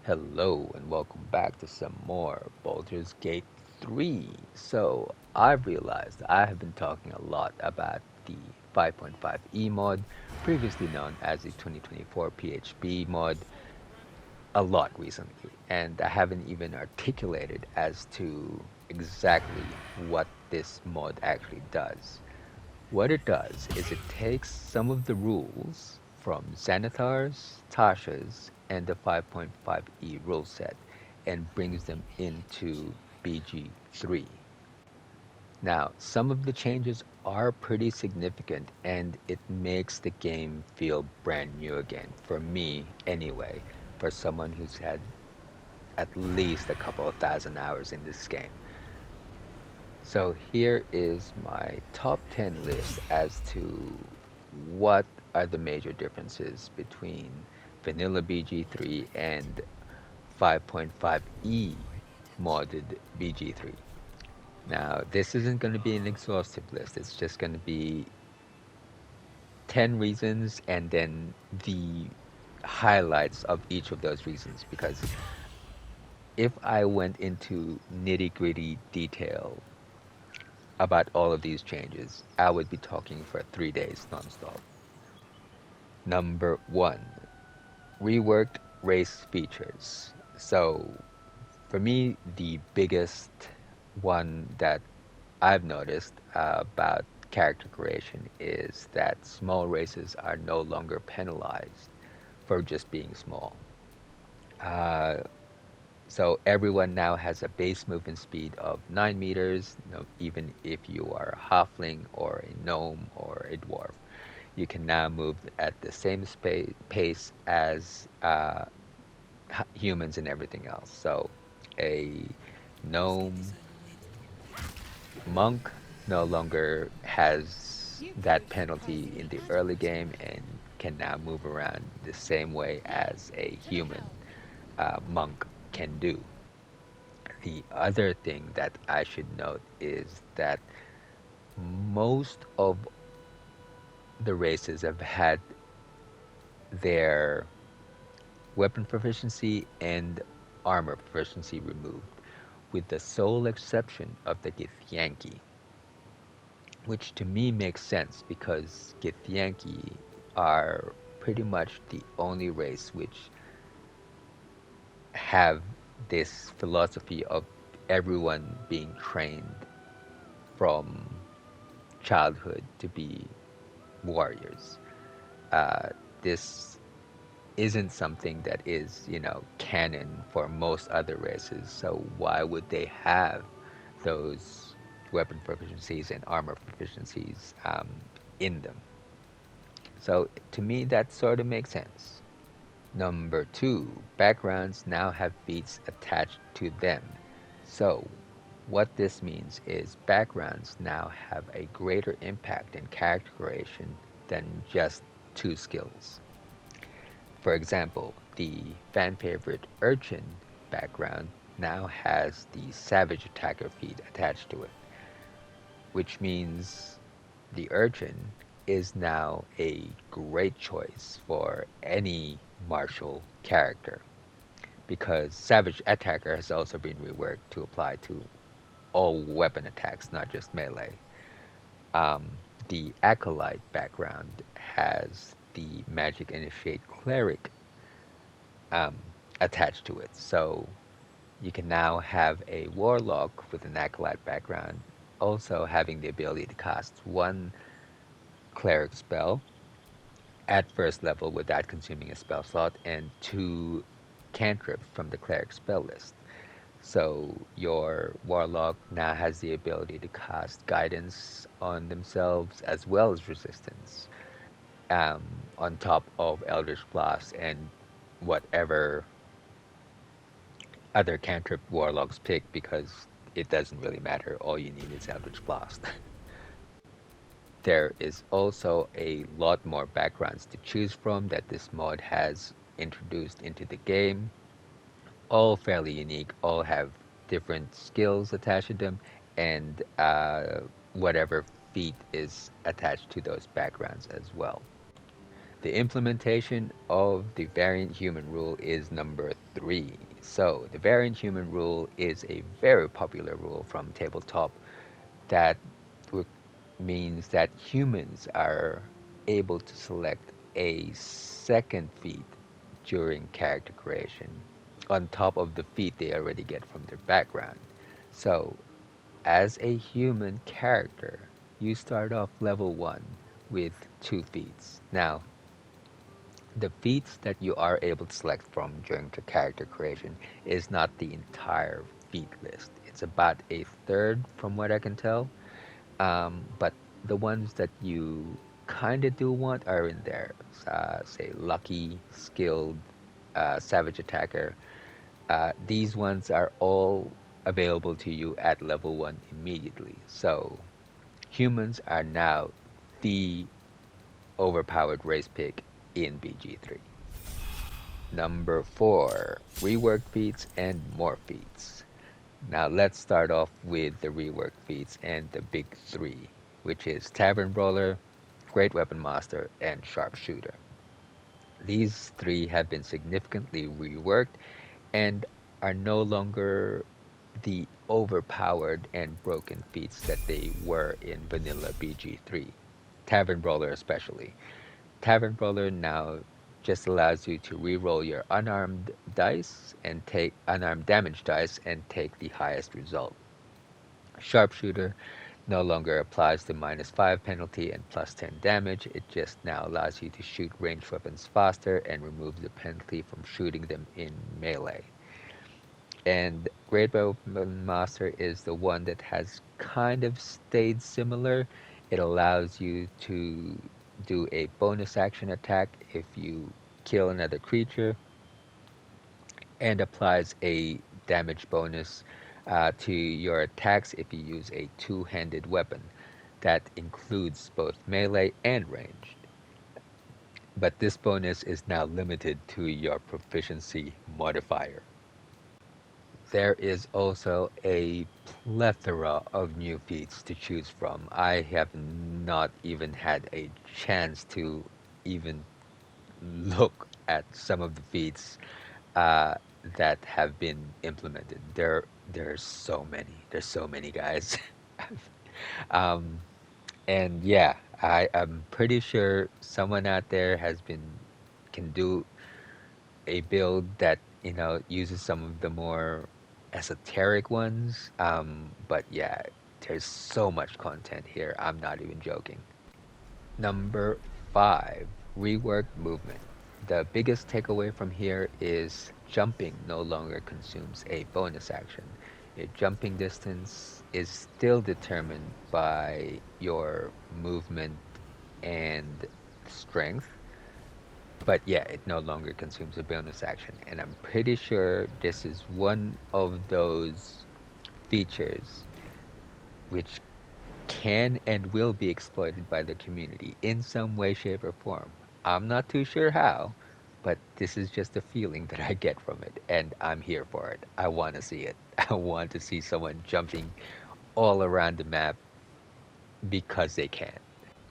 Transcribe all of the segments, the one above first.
Hello and welcome back to some more Baldur's Gate 3. So, I've realized I have been talking a lot about the 5.5e mod, previously known as the 2024 PHP mod, a lot recently, and I haven't even articulated as to exactly what this mod actually does. What it does is it takes some of the rules from Xanathar's, Tasha's, and the 5.5e rule set and brings them into BG3. Now, some of the changes are pretty significant and it makes the game feel brand new again, for me anyway, for someone who's had at least a couple of thousand hours in this game. So here is my top 10 list as to what are the major differences between vanilla BG3 and 5.5e modded BG3. Now, this isn't going to be an exhaustive list. It's just going to be 10 reasons and then the highlights of each of those reasons because if I went into nitty-gritty detail about all of these changes, I would be talking for 3 days nonstop. Number one, reworked race features. So, for me, the biggest one that I've noticed about character creation is that small races are no longer penalized for just being small. Uh, So everyone now has a base movement speed of 9 meters, even if you are a halfling or a gnome or a dwarf. You can now move at the same pace as humans and everything else. So a gnome monk no longer has that penalty in the early game and can now move around the same way as a human monk can do. The other thing that I should note is that most of the races have had their weapon proficiency and armor proficiency removed, with the sole exception of the Githyanki, which to me makes sense because Githyanki are pretty much the only race which have this philosophy of everyone being trained from childhood to be warriors. Uh, this isn't something that is, canon for most other races. So why would they have those weapon proficiencies and armor proficiencies in them? So to me, that sort of makes sense. Number two, backgrounds now have feats attached to them. So what this means is backgrounds now have a greater impact in character creation than just two skills. For example, the fan favorite Urchin background now has the Savage Attacker feat attached to it, which means the Urchin is now a great choice for any martial character because Savage Attacker has also been reworked to apply to all weapon attacks, not just melee. The Acolyte background has the Magic Initiate Cleric um, attached to it. So you can now have a Warlock with an Acolyte background, also having the ability to cast one Cleric spell at first level without consuming a spell slot, and two cantrips from the Cleric spell list. So your Warlock now has the ability to cast Guidance on themselves as well as Resistance, on top of Eldritch Blast and whatever other cantrip Warlocks pick because it doesn't really matter. All you need is Eldritch Blast. There is also a lot more backgrounds to choose from that this mod has introduced into the game, all fairly unique, all have different skills attached to them, and whatever feat is attached to those backgrounds as well. The implementation of the variant human rule is number 3. So, the variant human rule is a very popular rule from tabletop that means that humans are able to select a second feat during character creation on top of the feat they already get from their background. So, as a human character, you start off level 1 with 2 feats. Now, the feats that you are able to select from during the character creation is not the entire feat list. It's about a third from what I can tell. But the ones that you kind of do want are in there. Say lucky, skilled, savage attacker. These ones are all available to you at level 1 immediately. So humans are now the overpowered race pick in BG3. Number 4, reworked feats and more feats. Now let's start off with the reworked feats and the big three, which is Tavern Brawler, Great Weapon Master, and Sharpshooter. These three have been significantly reworked and are no longer the overpowered and broken feats that they were in vanilla BG3. Tavern Brawler especially. Tavern Brawler now just allows you to reroll your unarmed dice and take unarmed damage dice and take the highest result. Sharpshooter no longer applies the -5 penalty and +10 damage. It just now allows you to shoot ranged weapons faster and removes the penalty from shooting them in melee. And Great Weapon Master is the one that has kind of stayed similar. It allows you to do a bonus action attack if you kill another creature and applies a damage bonus to your attacks if you use a two-handed weapon. That includes both melee and ranged. But this bonus is now limited to your proficiency modifier. There is also a plethora of new feats to choose from. I have not even had a chance to even look at some of the feats uh, that have been implemented. There's so many. There's so many guys. um, and yeah, I am pretty sure someone out there has been can do a build that uses some of the more esoteric ones. But yeah, there's so much content here. I'm not even joking. Number 5, reworked movement. The biggest takeaway from here is jumping no longer consumes a bonus action. Your jumping distance is still determined by your movement and strength, but yeah, it no longer consumes a bonus action. And I'm pretty sure this is one of those features which can and will be exploited by the community in some way, shape, or form. I'm not too sure how, but this is just a feeling that I get from it, and I'm here for it. I want to see it. I want to see someone jumping all around the map because they can.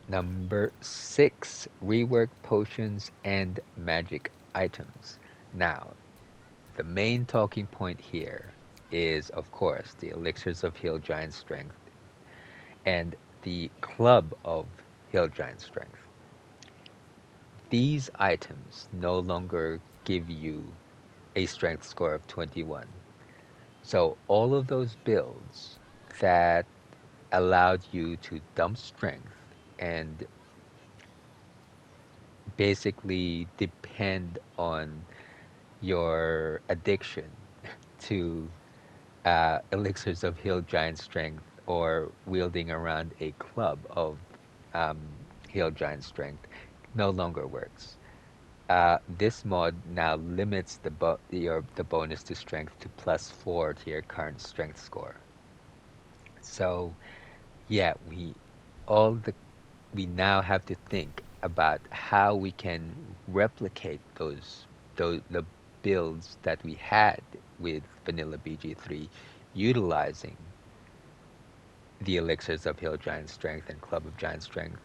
Number 6, rework potions and magic items. Now, the main talking point here is, of course, the elixirs of Hill Giant Strength and the Club of Hill Giant Strength. These items no longer give you a strength score of 21. So all of those builds that allowed you to dump strength and basically depend on your addiction to elixirs of Hill Giant Strength or wielding around a club of um, Hill Giant Strength no longer works. This mod now limits the bonus to strength to +4 to your current strength score. So yeah, all the we now have to think about how we can replicate the builds that we had with vanilla BG3 utilizing the elixirs of Hill Giant Strength and Club of Giant Strength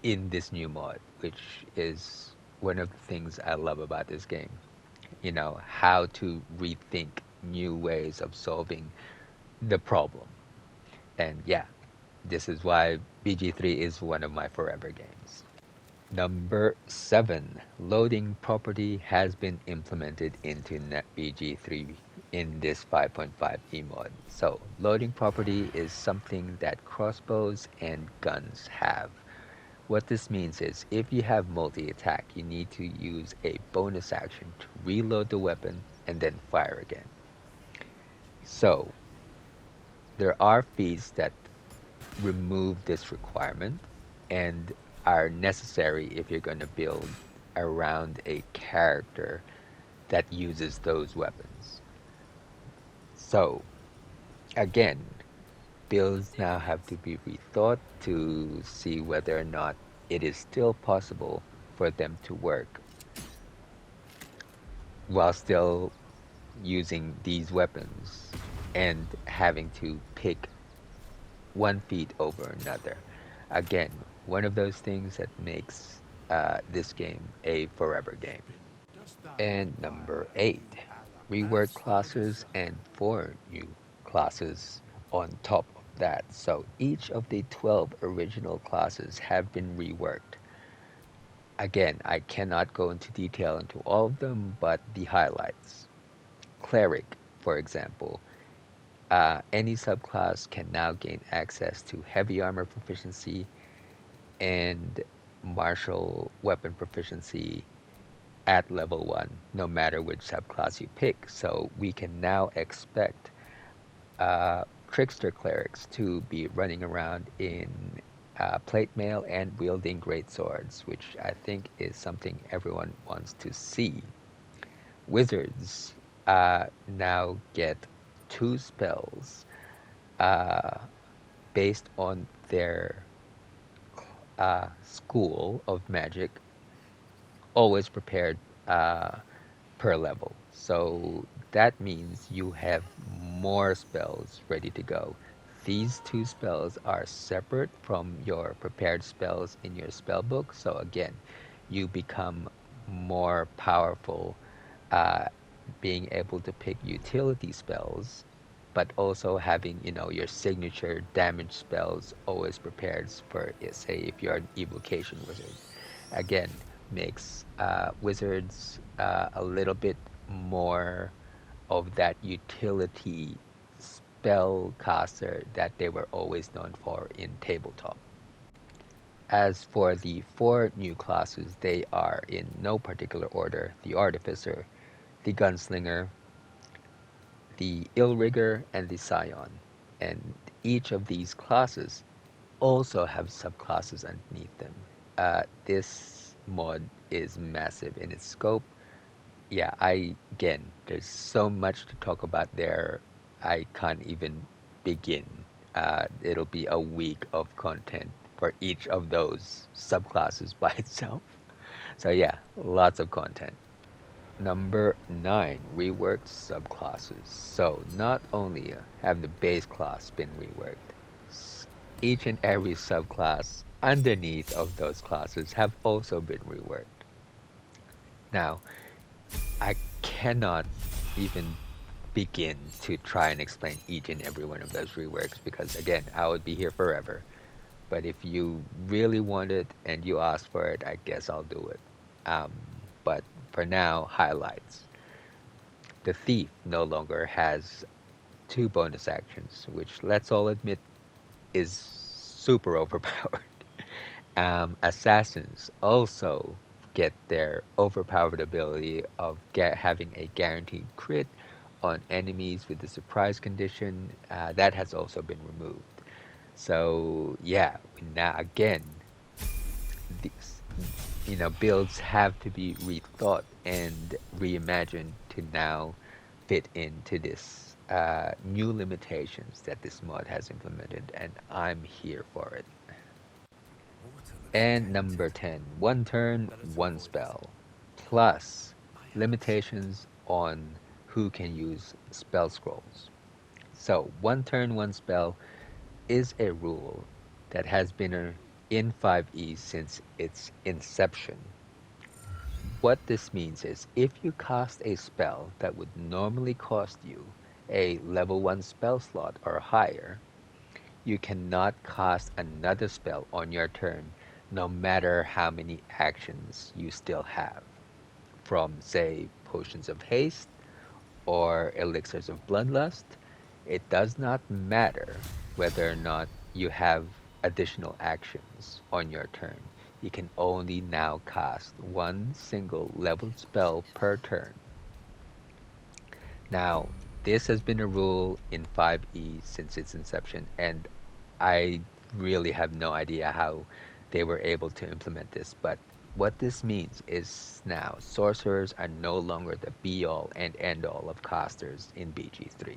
in this new mod. which is one of the things I love about this game. You know, how to rethink new ways of solving the problem. And yeah, this is why BG3 is one of my forever games. Number 7, loading property has been implemented into NetBG3 in this 5.5e mod. So, loading property is something that crossbows and guns have. What this means is if you have multi-attack, you need to use a bonus action to reload the weapon and then fire again. So, there are feats that remove this requirement and are necessary if you're going to build around a character that uses those weapons. So, again, builds now have to be rethought to see whether or not it is still possible for them to work while still using these weapons and having to pick one feat over another. Again, one of those things that makes this game a forever game. And number 8, rework classes and 4 new classes on top of that. So each of the 12 original classes have been reworked. Again, I cannot go into detail into all of them, but the highlights. Cleric, for example, any subclass can now gain access to heavy armor proficiency and martial weapon proficiency at level 1, no matter which subclass you pick. So we can now expect trickster clerics to be running around in plate mail and wielding great swords, which I think is something everyone wants to see. Wizards now get 2 spells uh, based on their school of magic, always prepared uh, per level. So that means you have more spells ready to go. These 2 spells are separate from your prepared spells in your spell book. So again, you become more powerful uh, being able to pick utility spells, but also having, you know, your signature damage spells always prepared for, say, if you're an evocation wizard. Again, makes wizards a little bit more of that utility spell caster that they were always known for in tabletop. As for the 4 new classes, they are in no particular order: the Artificer, the Gunslinger, the Illrigger, and the Scion. And each of these classes also have subclasses underneath them. This mod is massive in its scope. Yeah, again, there's so much to talk about there. I can't even begin. It'll be a week of content for each of those subclasses by itself. So yeah, lots of content. Number 9, reworked subclasses. So not only have the base class been reworked, each and every subclass underneath of those classes have also been reworked. Now, I cannot even begin to try and explain each and every one of those reworks because, again, I would be here forever. But if you really want it and you ask for it, I guess I'll do it. Um, but for now, highlights. The Thief no longer has 2 bonus actions, which let's all admit is super overpowered. Assassins also get their overpowered ability of having a guaranteed crit on enemies with the surprise condition. That has also been removed. So yeah, now again, these, builds have to be rethought and reimagined to now fit into this new limitations that this mod has implemented, and I'm here for it. And number 10, 1 turn, 1 spell, plus limitations on who can use spell scrolls. So 1 turn, 1 spell is a rule that has been in 5e since its inception. What this means is if you cast a spell that would normally cost you a level 1 spell slot or higher, you cannot cast another spell on your turn no matter how many actions you still have, from, say, potions of haste or elixirs of bloodlust. It does not matter whether or not you have additional actions on your turn. You can only now cast one single leveled spell per turn. Now, this has been a rule in 5e since its inception, and I really have no idea how they were able to implement this, but what this means is now sorcerers are no longer the be all and end all of casters in BG3.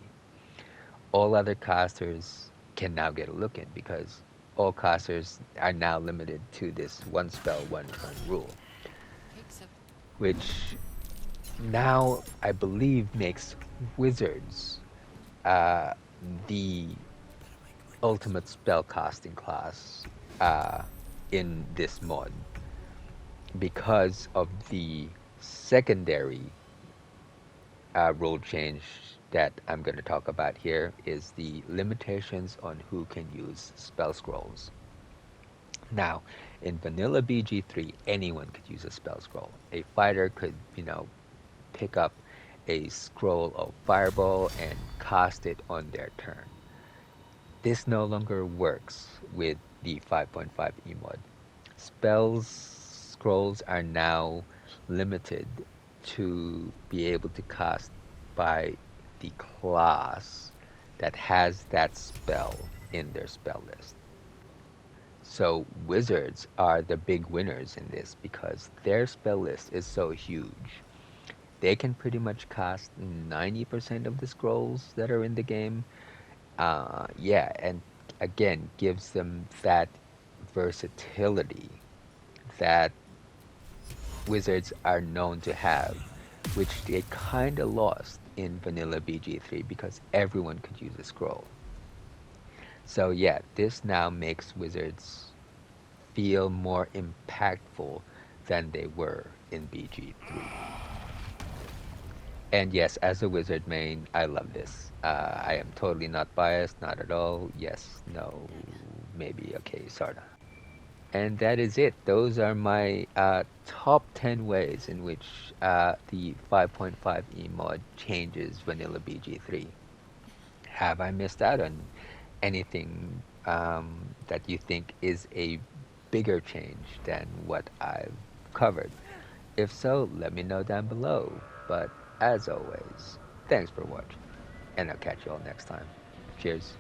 All other casters can now get a look in because all casters are now limited to this one spell, one turn rule, which now I believe makes wizards uh, the ultimate spellcasting class uh, in this mod because of the secondary rule change that I'm going to talk about here is the limitations on who can use spell scrolls. Now, in vanilla BG3, anyone could use a spell scroll. A fighter could, pick up a scroll of fireball and cast it on their turn. This no longer works with the 5.5 mod. Spells scrolls are now limited to be able to cast by the class that has that spell in their spell list. So wizards are the big winners in this because their spell list is so huge. They can pretty much cast 90% of the scrolls that are in the game. Yeah, and again, gives them that versatility that wizards are known to have, which they kind of lost in vanilla BG3 because everyone could use a scroll. So yeah, this now makes wizards feel more impactful than they were in BG3. And yes, as a wizard main, I love this. I am totally not biased, not at all. Yes, no, maybe, okay, sorta. And that is it. Those are my top 10 ways in which the 5.5e mod changes vanilla BG3. Have I missed out on anything that you think is a bigger change than what I've covered? If so, let me know down below. But as always, thanks for watching, and I'll catch you all next time. Cheers.